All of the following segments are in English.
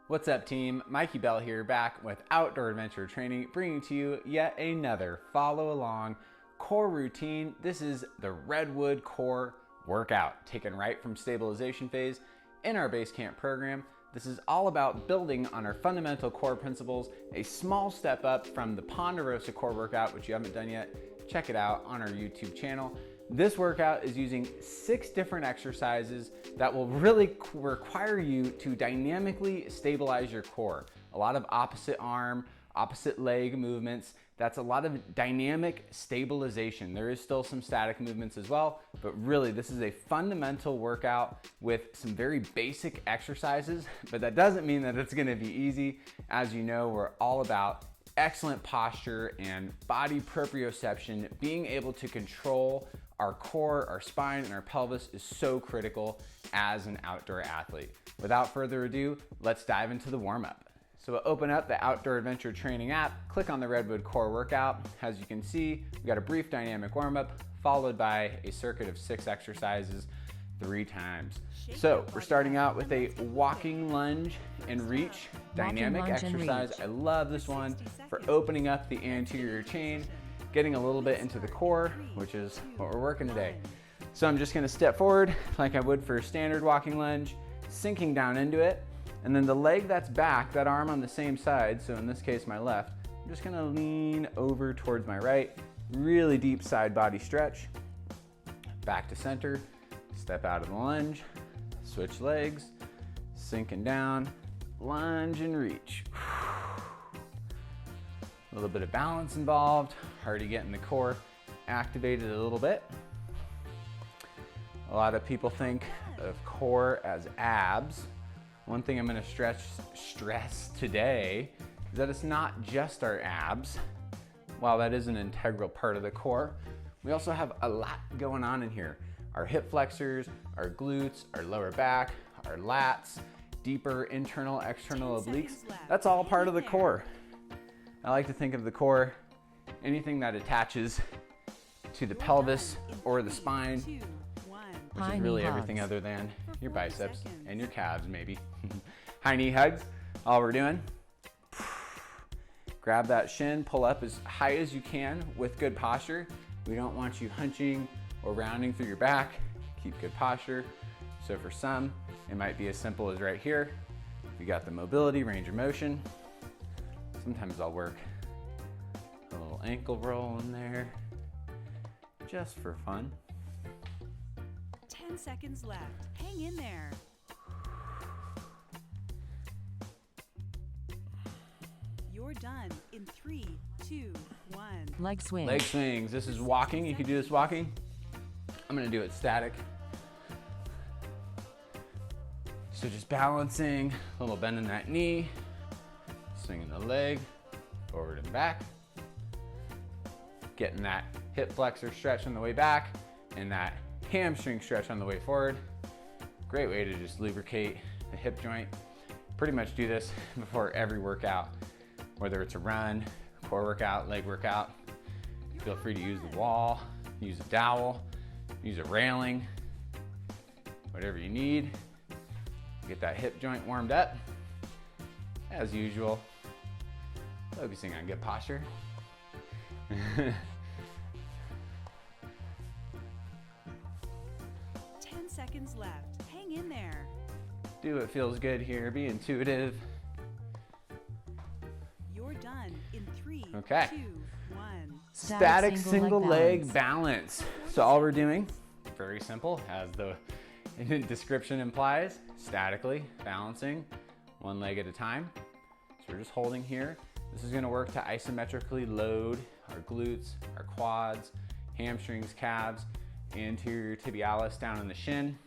What's up, team? Mikey Bell here, back with Outdoor Adventure Training, bringing to you yet another follow along core routine. This is the Redwood core workout, taken right from stabilization phase in our base camp program. This is all about building on our fundamental core principles, a small step up from the Ponderosa core workout, which you haven't done yet. Check it out on our YouTube channel. This workout is using 6 different exercises that will really require you to dynamically stabilize your core. A lot of opposite arm, opposite leg movements. That's a lot of dynamic stabilization. There is still some static movements as well, but really this is a fundamental workout with some very basic exercises, but that doesn't mean that it's gonna be easy. As you know, we're all about excellent posture and body proprioception. Being able to control our core, our spine, and our pelvis is so critical as an outdoor athlete. Without further ado, let's dive into the warm-up. So we'll open up the Outdoor Adventure Training app, click on the Redwood Core Workout. As you can see, we got a brief dynamic warm-up followed by a circuit of 6 exercises 3 times. So we're starting out with a walking lunge and reach dynamic exercise. I love this one for opening up the anterior chain, getting a little bit into the core, which is what we're working today. So I'm just gonna step forward like I would for a standard walking lunge, sinking down into it, and then the leg that's back, that arm on the same side, so in this case my left, I'm just gonna lean over towards my right, really deep side body stretch, back to center, step out of the lunge, switch legs, sinking down, lunge and reach. A little bit of balance involved, already getting the core activated a little bit. A lot of people think of core as abs. One thing I'm gonna stress today is that it's not just our abs. While that is an integral part of the core, we also have a lot going on in here. Our hip flexors, our glutes, our lower back, our lats, deeper internal, external obliques. That's all part of the core. I like to think of the core, anything that attaches to the pelvis or the spine, which is really everything other than your biceps and your calves maybe. High knee hugs, all we're doing. Grab that shin, pull up as high as you can with good posture. We don't want you hunching or rounding through your back. Keep good posture. So for some, it might be as simple as right here. We got the mobility, range of motion. Sometimes I'll work a little ankle roll in there, just for fun. 10 seconds left. Hang in there. You're done in 3, 2, 1. Leg swing. Leg swings. This is walking. You can do this walking. I'm gonna do it static. So just balancing, a little bend in that knee, swinging the leg forward and back, getting that hip flexor stretch on the way back and that hamstring stretch on the way forward. Great way to just lubricate the hip joint. Pretty much do this before every workout, whether it's a run, core workout, leg workout. Feel free to use the wall, use a dowel, use a railing, whatever you need. Get that hip joint warmed up. As usual, focusing on good posture. 10 seconds left. Hang in there. Do what feels good here, be intuitive. You're done in 3, Okay. 2, 1. Static single leg balance. So all we're doing, very simple, as the description implies, statically balancing one leg at a time. So we're just holding here. This is gonna work to isometrically load our glutes, our quads, hamstrings, calves, anterior tibialis down in the shin.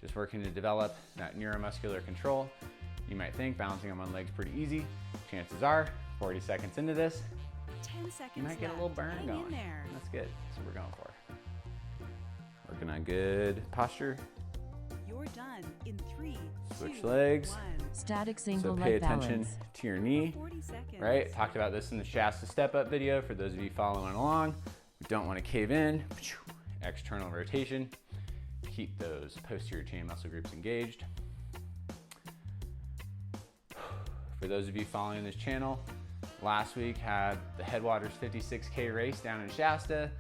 Just working to develop that neuromuscular control. You might think balancing on one leg's pretty easy. Chances are, 40 seconds into this, 10 seconds you might get a little burn Hang going. in there. That's good. That's what we're going for. Working on good posture. You're done in 3, Switch 2, legs. 1. Static So single pay leg attention balance. to your knee, 40 seconds. right? Talked about this in the Shasta Step Up video for those of you following along. We don't want to cave in. External rotation. Keep those posterior chain muscle groups engaged. For those of you following this channel, last week had the Headwaters 56K race down in Shasta.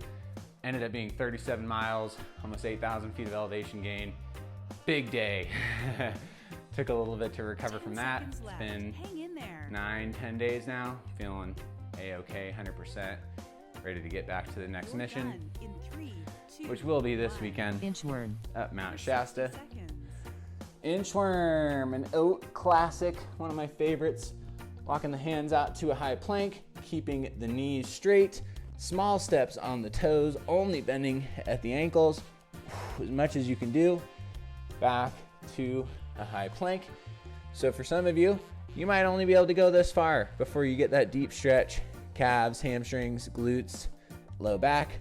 Ended up being 37 miles, almost 8,000 feet of elevation gain. Big day. Took a little bit to recover from that. It's been 9-10 days now. Feeling A-okay, 100%. Ready to get back to the next mission, which will be this weekend. Inchworm. Up Mount Shasta. Inchworm, an oat classic, one of my favorites. Walking the hands out to a high plank, keeping the knees straight. Small steps on the toes, only bending at the ankles. As much as you can do. Back to a high plank. So for some of you, you might only be able to go this far before you get that deep stretch. Calves, hamstrings, glutes, low back.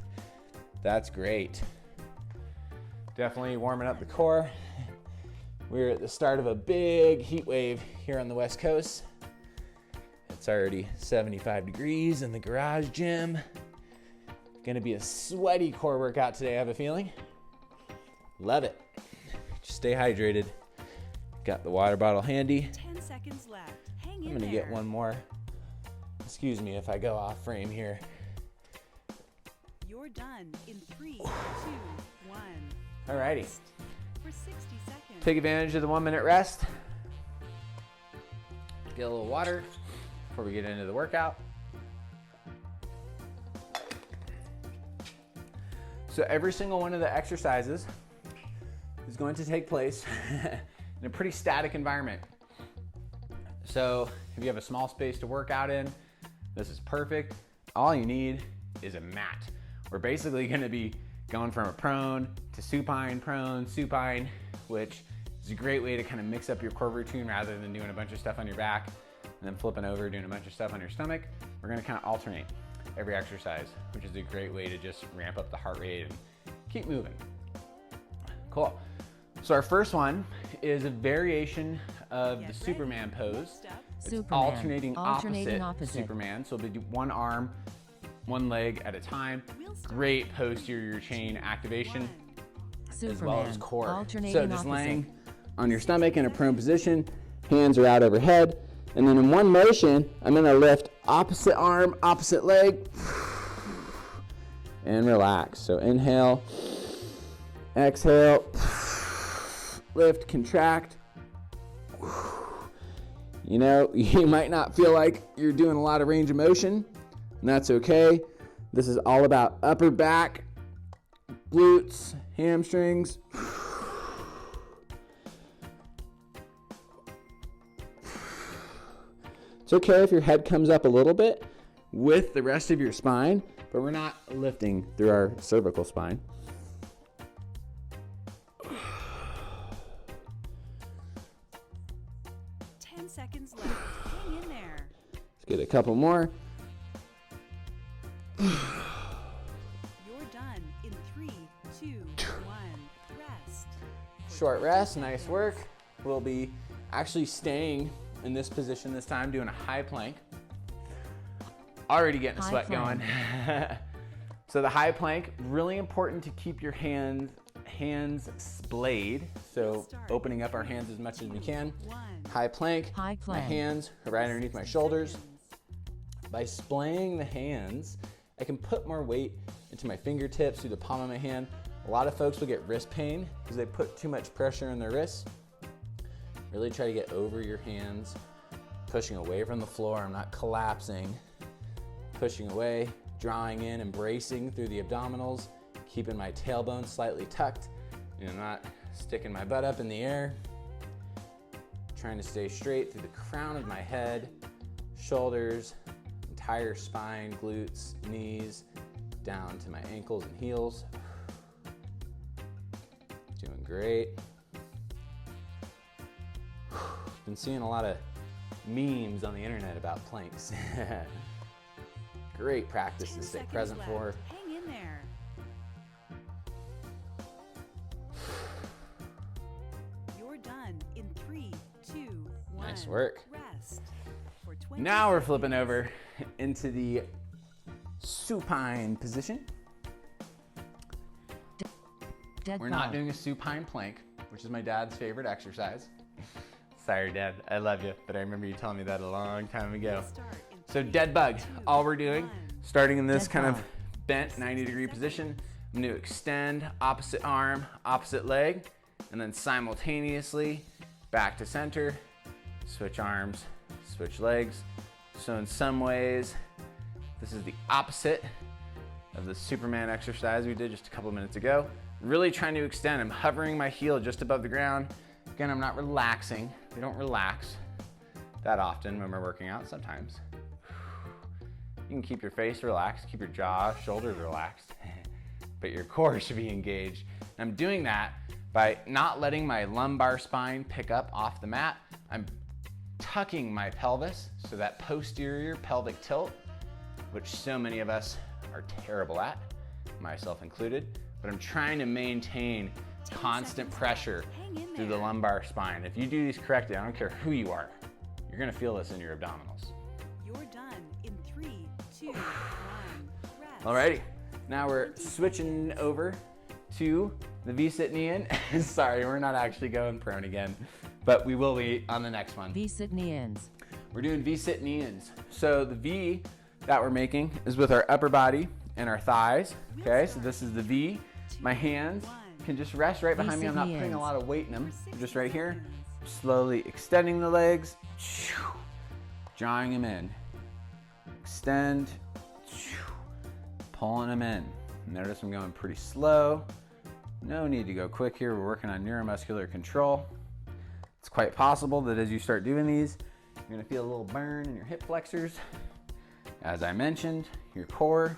That's great. Definitely warming up the core. We're at the start of a big heat wave here on the West Coast. It's already 75 degrees in the garage gym. Gonna be a sweaty core workout today, I have a feeling. Love it. Just stay hydrated. Got the water bottle handy. 10 seconds left. Hang in I'm gonna get one more. Excuse me if I go off frame here. You're done in 3, 2, 1. Alrighty. For 60 seconds. Take advantage of the 1-minute rest. Get a little water before we get into the workout. So every single one of the exercises is going to take place in a pretty static environment. So if you have a small space to work out in, this is perfect. All you need is a mat. We're basically gonna be going from a prone to supine, which is a great way to kind of mix up your core routine rather than doing a bunch of stuff on your back and then flipping over, doing a bunch of stuff on your stomach. We're gonna kind of alternate every exercise, which is a great way to just ramp up the heart rate and keep moving. Cool. So our first one is a variation of the Superman pose. It's alternating opposite Superman. So we'll do one arm, one leg at a time. Great posterior chain activation as well as core. So just laying on your stomach in a prone position, hands are out overhead, and then in one motion, I'm gonna lift opposite arm, opposite leg, and relax. So inhale, exhale, lift, contract. You know, you might not feel like you're doing a lot of range of motion, and that's okay. This is all about upper back, glutes, hamstrings. It's okay if your head comes up a little bit with the rest of your spine, but we're not lifting through our cervical spine. 10 seconds left. Hang in there. Let's get a couple more. You're done in 3, 2, 1. Rest. Short rest, nice work. We'll be actually staying in this position this time, doing a high plank. Already getting a sweat going. So the high plank, really important to keep your hands splayed. So opening up our hands as much as we can. High plank. My hands are right underneath my shoulders. By splaying the hands, I can put more weight into my fingertips through the palm of my hand. A lot of folks will get wrist pain because they put too much pressure on their wrists. Really try to get over your hands, pushing away from the floor. I'm not collapsing. Pushing away, drawing in, embracing through the abdominals, keeping my tailbone slightly tucked. You know, not sticking my butt up in the air. Trying to stay straight through the crown of my head, shoulders, entire spine, glutes, knees, down to my ankles and heels. Doing great. Been seeing a lot of memes on the internet about planks. Great practice to stay present for. Hang in there. You're done in 3, 2, 1. Nice work. Rest for 20 Now we're seconds. flipping over into the supine position. We're not doing a supine plank, which is my dad's favorite exercise. Sorry, Dad. I love you, but I remember you telling me that a long time ago. Start in So 3, dead bug. 2, All we're doing, 1. starting in this Dead kind bug. of bent 90-degree position, I'm going to extend opposite arm, opposite leg, and then simultaneously back to center, switch arms, switch legs. So in some ways, this is the opposite of the Superman exercise we did just a couple minutes ago. Really trying to extend. I'm hovering my heel just above the ground. Again, I'm not relaxing. We don't relax that often when we're working out. Sometimes you can keep your face relaxed, keep your jaw, shoulders relaxed, but your core should be engaged. And I'm doing that by not letting my lumbar spine pick up off the mat. I'm tucking my pelvis, so that posterior pelvic tilt, which so many of us are terrible at, myself included, but I'm trying to maintain constant pressure through the lumbar spine. If you do these correctly, I don't care who you are, you're gonna feel this in your abdominals. You're done in 3, 2, 1. Rest. Alrighty, now we're switching over to the V-sit knee in. Sorry, we're not actually going prone again, but we will be on the next one. V-sit knee-ins. We're doing V-sit knee-ins. So the V that we're making is with our upper body and our thighs. Okay, so this is the V. My hands can just rest right behind me. I'm not putting a lot of weight in them. I'm just right here, slowly extending the legs, drawing them in. Extend, pulling them in. Notice I'm going pretty slow. No need to go quick here. We're working on neuromuscular control. It's quite possible that as you start doing these, you're gonna feel a little burn in your hip flexors. As I mentioned, your core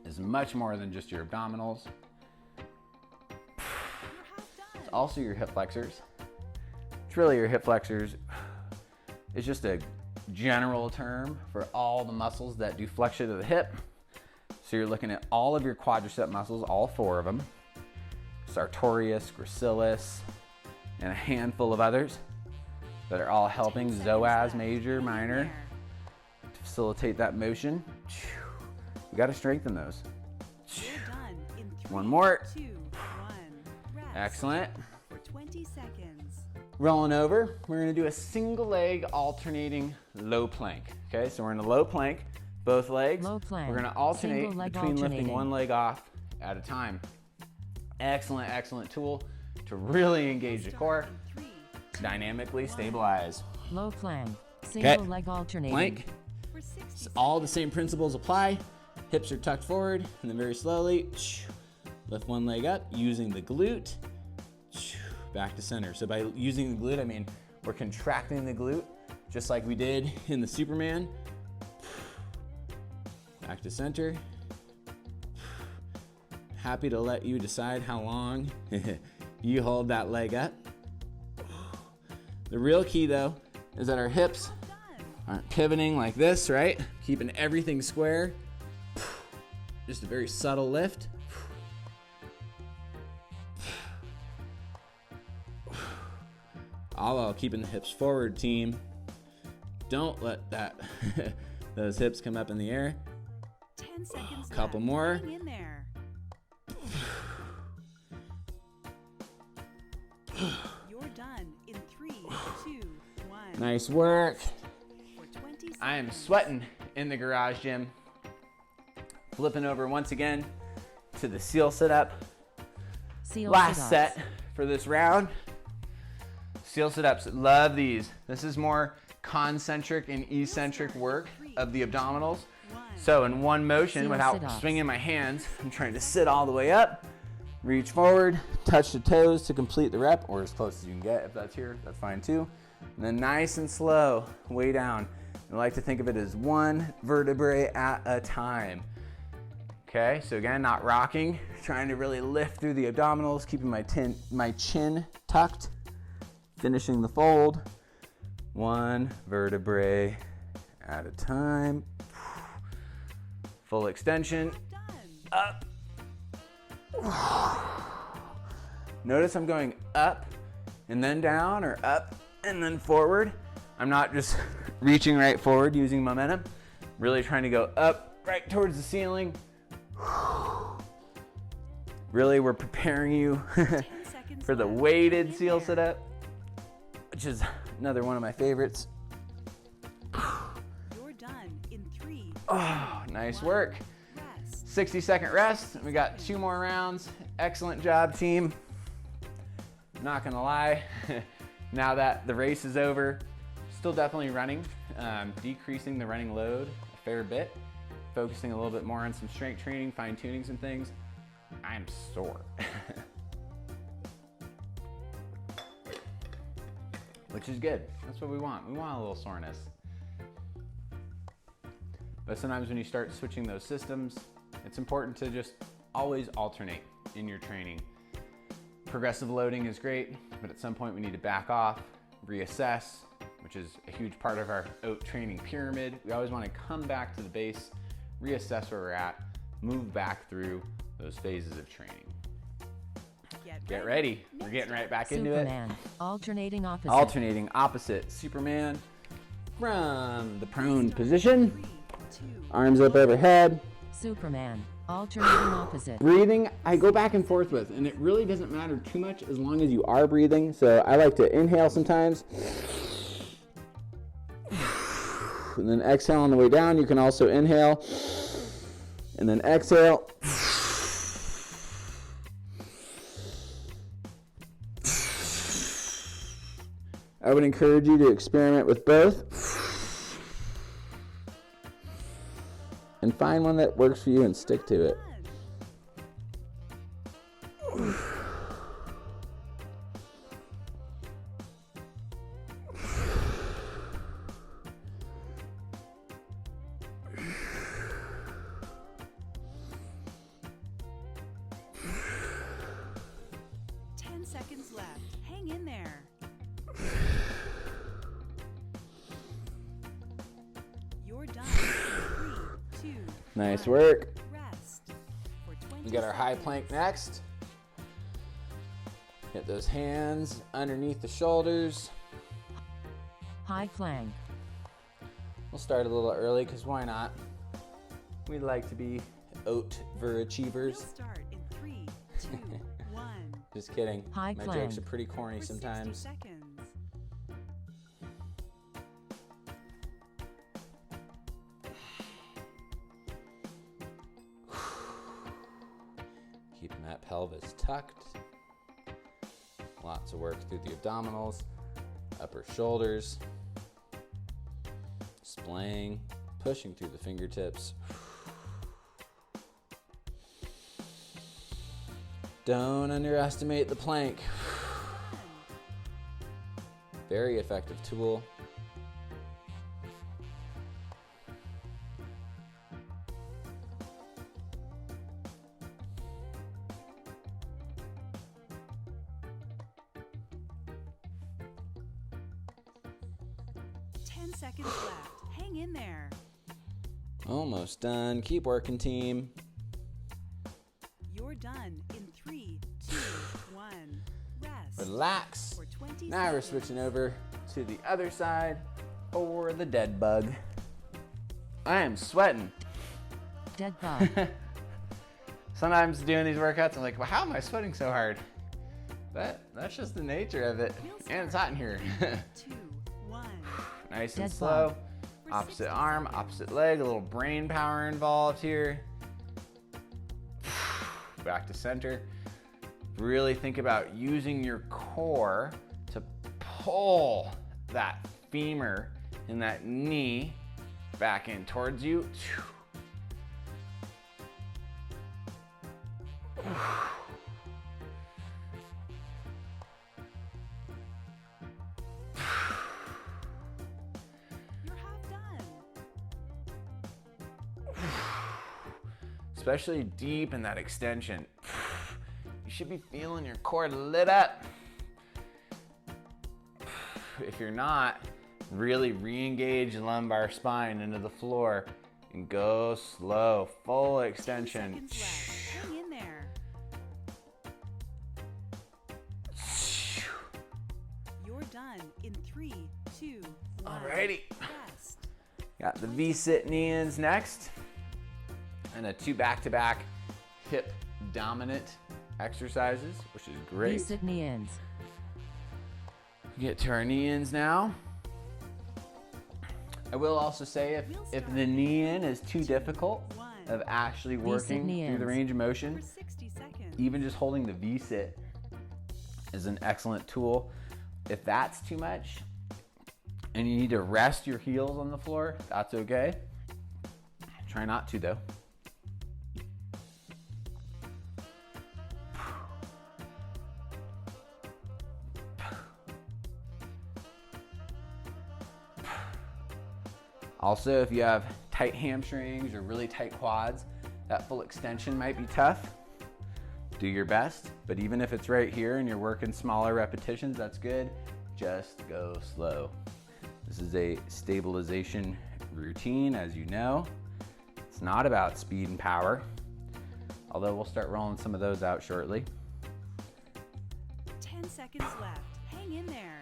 is much more than just your abdominals. It's also your hip flexors. It's really your hip flexors. It's just a general term for all the muscles that do flexion of the hip. So you're looking at all of your quadricep muscles, all 4 of them. Sartorius, gracilis, and a handful of others that are all helping psoas major, minor, to facilitate that motion. You got to strengthen those. You're done in 3, One more. 2, 1. Rest. Excellent. For 20 seconds. Rolling over, we're gonna do a single leg alternating low plank. Okay, so we're in a low plank, both legs. Low plank. We're gonna alternate Single leg between lifting alternating. one leg off at a time. Excellent, excellent tool to really engage the core, In 3, dynamically stabilize. Low plank. Single leg alternating. Plank. for 60 So all the same principles apply. Hips are tucked forward, and then very slowly lift one leg up using the glute. Back to center. So by using the glute, I mean we're contracting the glute just like we did in the Superman. Back to center. Happy to let you decide how long you hold that leg up. The real key though is that our hips aren't pivoting like this, right? Keeping everything square. Just a very subtle lift. All while keeping the hips forward, team. Don't let that those hips come up in the air. 10 seconds Couple left. more. Hang in there. You're done in 3, 2, 1. Nice work. For 20 seconds. I am sweating in the garage gym. Flipping over once again to the seal sit up. Seal Last sit-ups. set for this round. Seal sit-ups, love these. This is more concentric and eccentric work of the abdominals. So in one motion, Seal without sit-ups. swinging my hands, I'm trying to sit all the way up, reach forward, touch the toes to complete the rep, or as close as you can get. If that's here, that's fine too. And then nice and slow, way down. I like to think of it as one vertebrae at a time. Okay, so again, not rocking, trying to really lift through the abdominals, keeping my chin tucked, finishing the fold, one vertebrae at a time. Full extension, Done. up. Notice I'm going up and then down, or up and then forward. I'm not just reaching right forward using momentum, really trying to go up right towards the ceiling. Really, we're preparing you 10 seconds for the left. weighted Hang in seal there. sit up. which is another one of my favorites. You're done in 3. Oh, nice 1. work. Rest. 60-second rest. We got 2 more rounds. Excellent job, team. Not gonna lie, now that the race is over, still definitely running, decreasing the running load a fair bit, focusing a little bit more on some strength training, fine-tuning some things. I'm sore. Which is good. That's what we want. We want a little soreness. But sometimes when you start switching those systems, it's important to just always alternate in your training. Progressive loading is great, but at some point we need to back off, reassess, which is a huge part of our OAT training pyramid. We always want to come back to the base, reassess where we're at, move back through those phases of training. Get ready. We're getting right back into it. Superman. Alternating opposite. Alternating opposite. Superman from the prone position. 3, 2, Arms up overhead. Superman. Alternating opposite. Breathing, I go back and forth with, and it really doesn't matter too much as long as you are breathing. So I like to inhale sometimes. And then exhale on the way down. You can also inhale and then exhale. I would encourage you to experiment with both and find one that works for you and stick to it. 10 seconds left. Hang in there. You're done. 3, 2, Nice 1. work. Rest. For 20 We got our high seconds. plank next. Get those hands underneath the shoulders. High plank. We'll start a little early because why not? We'd like to be OAT You'll overachievers. start in 3, 2, 1. Just kidding. High My plank. jokes are pretty corny For 60 sometimes. seconds. Keeping that pelvis tucked. Lots of work through the abdominals, upper shoulders, splaying, pushing through the fingertips. Don't underestimate the plank. Very effective tool. Seconds left. Hang in there. Almost done. Keep working, team. You're done in 3, 2, 1. Rest. Relax. For 20 Now we're seconds. switching over to the other side for the dead bug. I am sweating. Dead bug. Sometimes doing these workouts, I'm like, well, how am I sweating so hard? That's just the nature of it. And it's hot in here. 2, 1. Nice and Dead slow. bug. For Opposite 60 arm, seconds. opposite leg, a little brain power involved here. Back to center. Really think about using your core to pull that femur and that knee back in towards you. You're half done. Especially deep in that extension. You should be feeling your core lit up. If you're not, really re-engage the lumbar spine into the floor and go slow, full 10 extension. seconds left. Hang in there. You're done in 3, 2, 1. Alrighty. Rest. Got the V-sit knee-ins next. And a 2 back-to-back hip dominant exercises, which is great. V-sit knee-ins. Get to our knee-ins now. I will also say if the knee-in is too difficult of actually working through the range of motion, For 60 seconds. even just holding the V-sit is an excellent tool. If that's too much and you need to rest your heels on the floor, that's okay. Try not to though. Also, if you have tight hamstrings or really tight quads, that full extension might be tough. Do your best, but even if it's right here and you're working smaller repetitions, that's good. Just go slow. This is a stabilization routine, as you know. It's not about speed and power, although we'll start rolling some of those out shortly. 10 seconds left. Hang in there.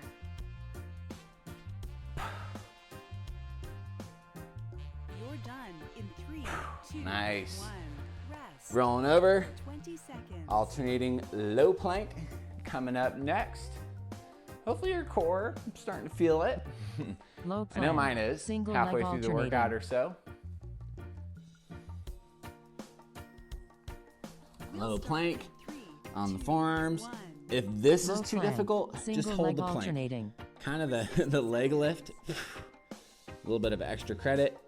You're done in 3, 2, Nice. 1. Rest. Rolling over, 20 seconds. alternating low plank coming up next. Hopefully your core, I'm starting to feel it. Low I know plank. mine is, Single halfway leg through the alternating. workout or so. We'll Low start plank in 3, on the 2, forearms. 1. If this Low is too plank. difficult, just Single hold leg the plank. alternating. Kind of the leg lift. A little bit of extra credit.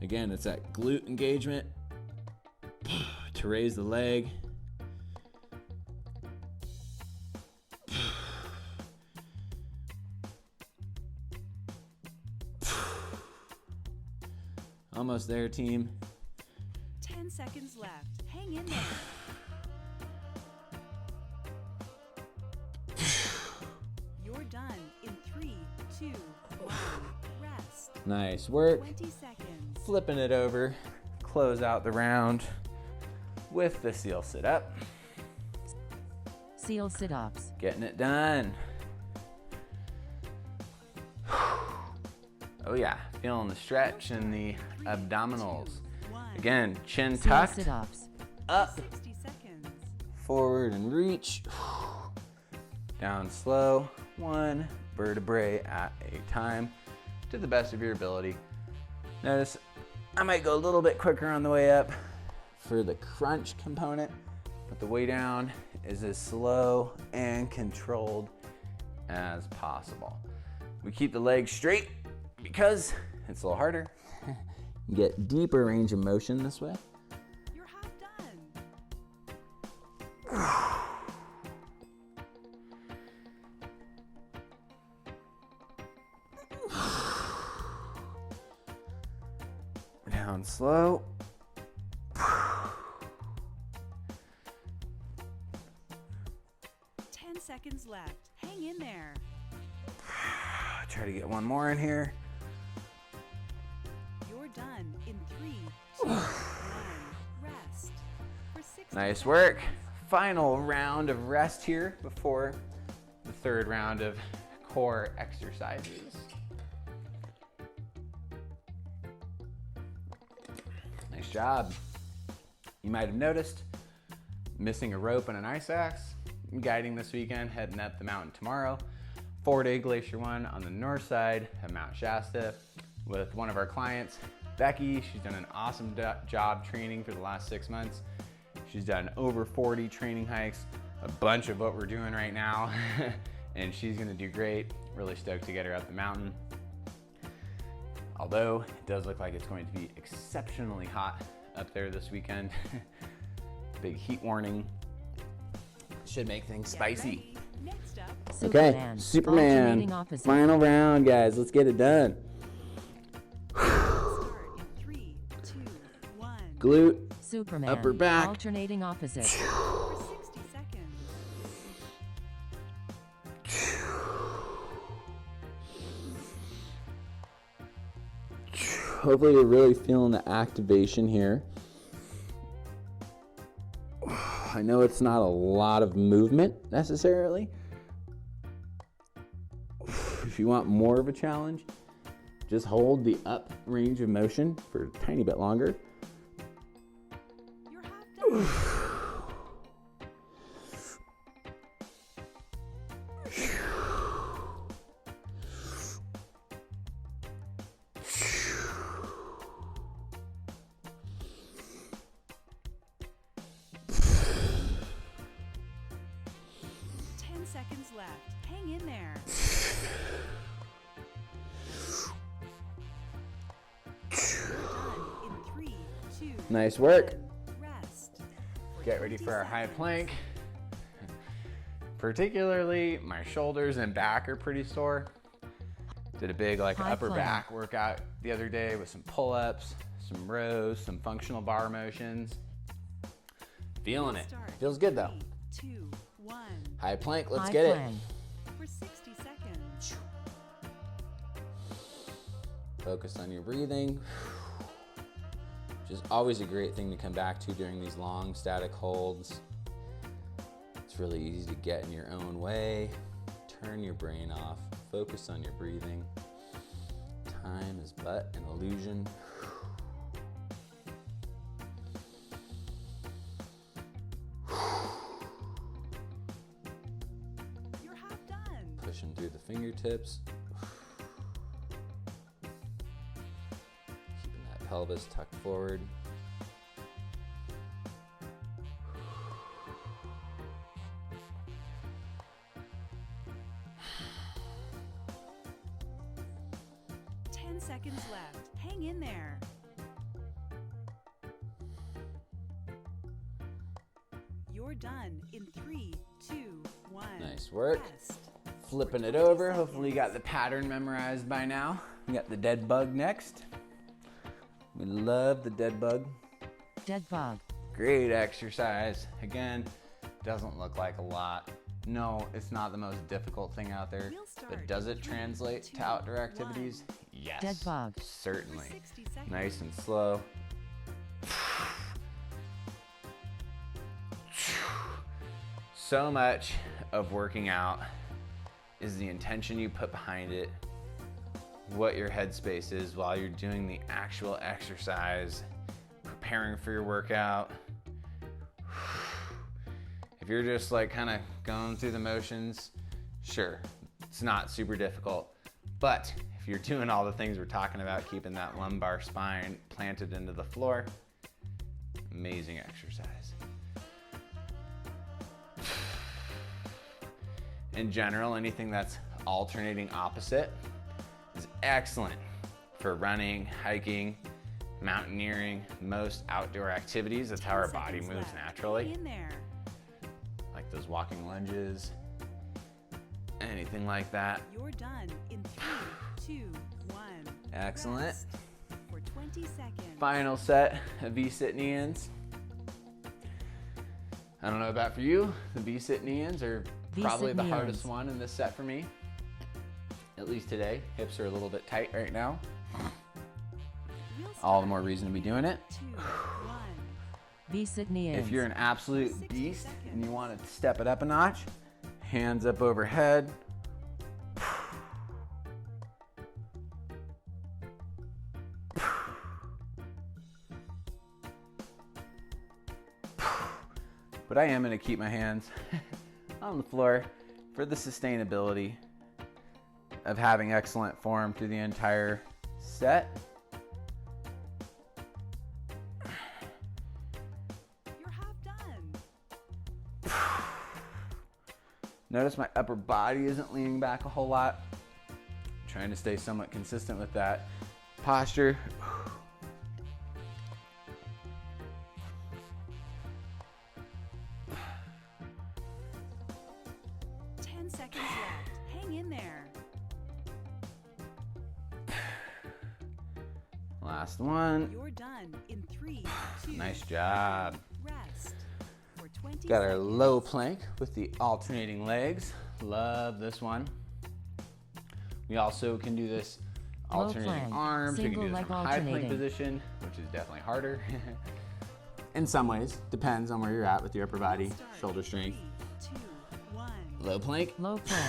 Again, it's that glute engagement to raise the leg. Almost there, team. 10 seconds left. Hang in there. You're done in 3, 2, 1. Rest. Nice work. 20 seconds. Flipping it over. Close out the round with the seal sit up. Seal sit-ups. Getting it done. Oh yeah, feeling the stretch in the abdominals. 1. Again, chin Seal tucked, sit-ups. up, 60 seconds. forward and reach. Down slow, one vertebrae at a time to the best of your ability. Notice I might go a little bit quicker on the way up for the crunch component, but the way down is as slow and controlled as possible. We keep the legs straight because it's a little harder. You get deeper range of motion this way. You're half done. Down slow. 10 seconds left. Hang in there. Try to get one more in here. You're done in 3, 2, 1. Rest. For 60 Nice work. Final round of rest here before the third round of core exercises. Nice job. You might have noticed missing a rope and an ice axe. I'm guiding this weekend, heading up the mountain tomorrow. 4-day Glacier 1 on the north side of Mount Shasta with one of our clients, Becky. She's done an awesome job training for the last 6 months. She's done over 40 training hikes, a bunch of what we're doing right now, and she's gonna do great. Really stoked to get her up the mountain. Although it does look like it's going to be exceptionally hot up there this weekend. Big heat warning. Should make things Get spicy. ready. Next up, Okay, Superman. Alternating opposite. Final round, guys. Let's get it done. start in 3, 2, 1. Glute, Superman. Upper back. Alternating opposite. For 60 seconds. Hopefully you're really feeling the activation here. I know it's not a lot of movement necessarily. If you want more of a challenge, just hold the up range of motion for a tiny bit longer. You're half done. 10 seconds left. Hang in there. You're done in 3, 2, Nice work. 1. Rest. Get ready for our high plank. Particularly my shoulders and back are pretty sore. Did a big like High upper plank. back workout the other day with some pull-ups, some rows, some functional bar motions. Feeling it. Start. Feels good though. 3, 2, 1. High plank, let's High get plank. For 60 seconds. it. Focus on your breathing. Which is always a great thing to come back to during these long static holds. It's really easy to get in your own way. Turn your brain off. Focus on your breathing. Time is but an illusion. You're half done. Pushing through the fingertips. Keeping that pelvis tucked forward. Seconds left. Hang in there. You're done in 3, 2, 1. Nice work. Rest. Flipping it over. Hopefully you got the pattern memorized by now. We got the dead bug next. We love the dead bug. Dead bug. Great exercise. Again, doesn't look like a lot. No, it's not the most difficult thing out there. We'll start But does in it 3, translate 2, to outdoor 1. activities? Yes. Dead bug. Certainly. For 60 seconds. Nice and slow. So much of working out is the intention you put behind it, what your headspace is while you're doing the actual exercise, preparing for your workout. If you're just like kind of going through the motions, sure, it's not super difficult. But if you're doing all the things we're talking about, keeping that lumbar spine planted into the floor, amazing exercise. In general, anything that's alternating opposite is excellent for running, hiking, mountaineering, most outdoor activities. That's how our 10 body seconds moves left. naturally. Hang in there. Like those walking lunges, anything like that. You're done in 3, 2, 1. Excellent. Rest. For 20 seconds. Final set of V-sit knee-ins. I don't know about for you, the V-sit knee-ins are probably V-sit the knee-ins. hardest one in this set for me. At least today. Hips are a little bit tight right now. We'll All the start more reason to be doing it. 2, 1. V-sit knee-ins. If you're an absolute 60 beast and seconds. you want to step it up a notch, hands up overhead. But I am going to keep my hands on the floor for the sustainability of having excellent form through the entire set. You're half done. Notice my upper body isn't leaning back a whole lot. Trying to stay somewhat consistent with that posture. 10 seconds left. Hang in there. Last one. You're done in 3, 2. Nice job. Rest. For 20 Got our seconds. low plank with the alternating legs. Love this one. We also can do this alternating plank, arms. We can single do this leg from high plank alternating. position, which is definitely harder. In some ways, depends on where you're at with your upper body, shoulder strength. 3, 2, 1. Low plank. Low plank,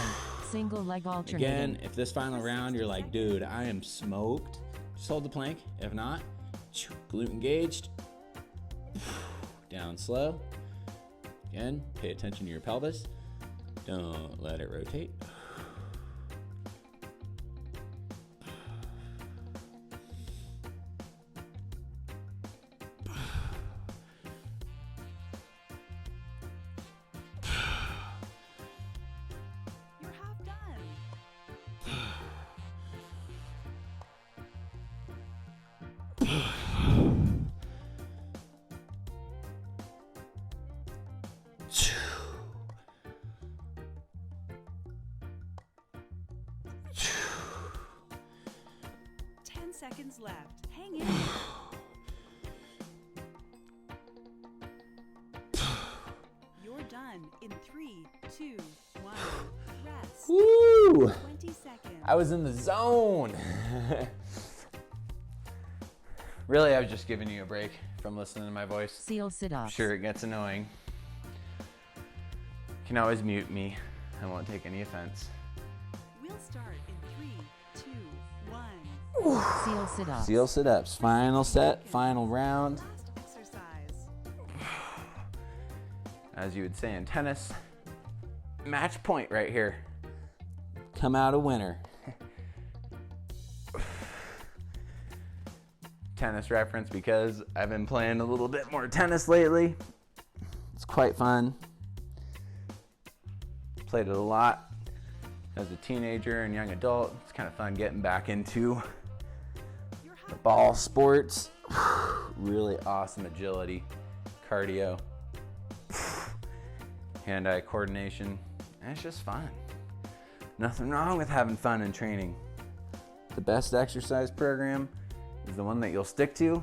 single leg alternating. Again, if this final round you're like, dude, I am smoked, just hold the plank. If not, glute engaged. Down slow. Again, pay attention to your pelvis. Don't let it rotate. You're half done. Seconds left. Hang in. You're done in 3, 2, 1. Rest. Woo! 20 seconds. I was in the zone. Really, I was just giving you a break from listening to my voice. Seal sit-ups. Sure, it gets annoying. You can always mute me. I won't take any offense. We'll start in 3, 2, 1. Seal sit-ups. Seal sit-ups. Final set, final round. Last exercise. As you would say in tennis, match point right here. Come out a winner. Tennis reference because I've been playing a little bit more tennis lately. It's quite fun. Played it a lot as a teenager and young adult. It's kind of fun getting back into the ball sports. Really awesome agility, cardio, hand-eye coordination, and it's just fun. Nothing wrong with having fun in training. The best exercise program is the one that you'll stick to,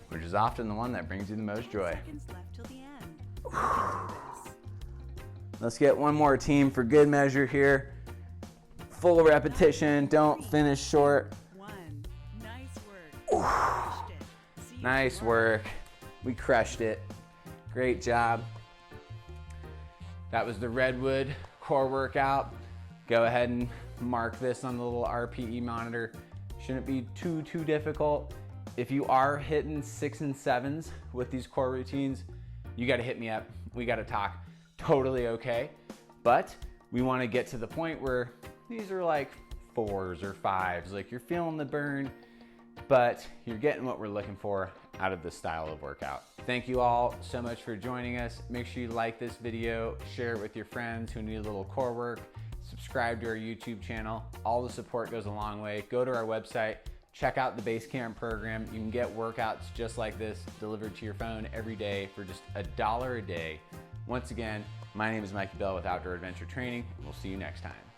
which is often the one that brings you the most 10 joy. seconds left till the end. You can do this. Let's get one more team for good measure here. Full repetition, don't finish short. 1. Nice work. Crushed it. See you Nice tomorrow. work. We crushed it. Great job. That was the Redwood core workout. Go ahead and mark this on the little RPE monitor. Shouldn't be too difficult. If you are hitting 6 and 7s with these core routines, you gotta hit me up. We gotta talk. Totally okay. But we wanna get to the point where these are like 4s or 5s. Like you're feeling the burn, but you're getting what we're looking for out of this style of workout. Thank you all so much for joining us. Make sure you like this video, share it with your friends who need a little core work, subscribe to our YouTube channel. All the support goes a long way. Go to our website, check out the Basecamp program. You can get workouts just like this delivered to your phone every day for just $1 a day. Once again, my name is Mikey Bell with Outdoor Adventure Training, and we'll see you next time.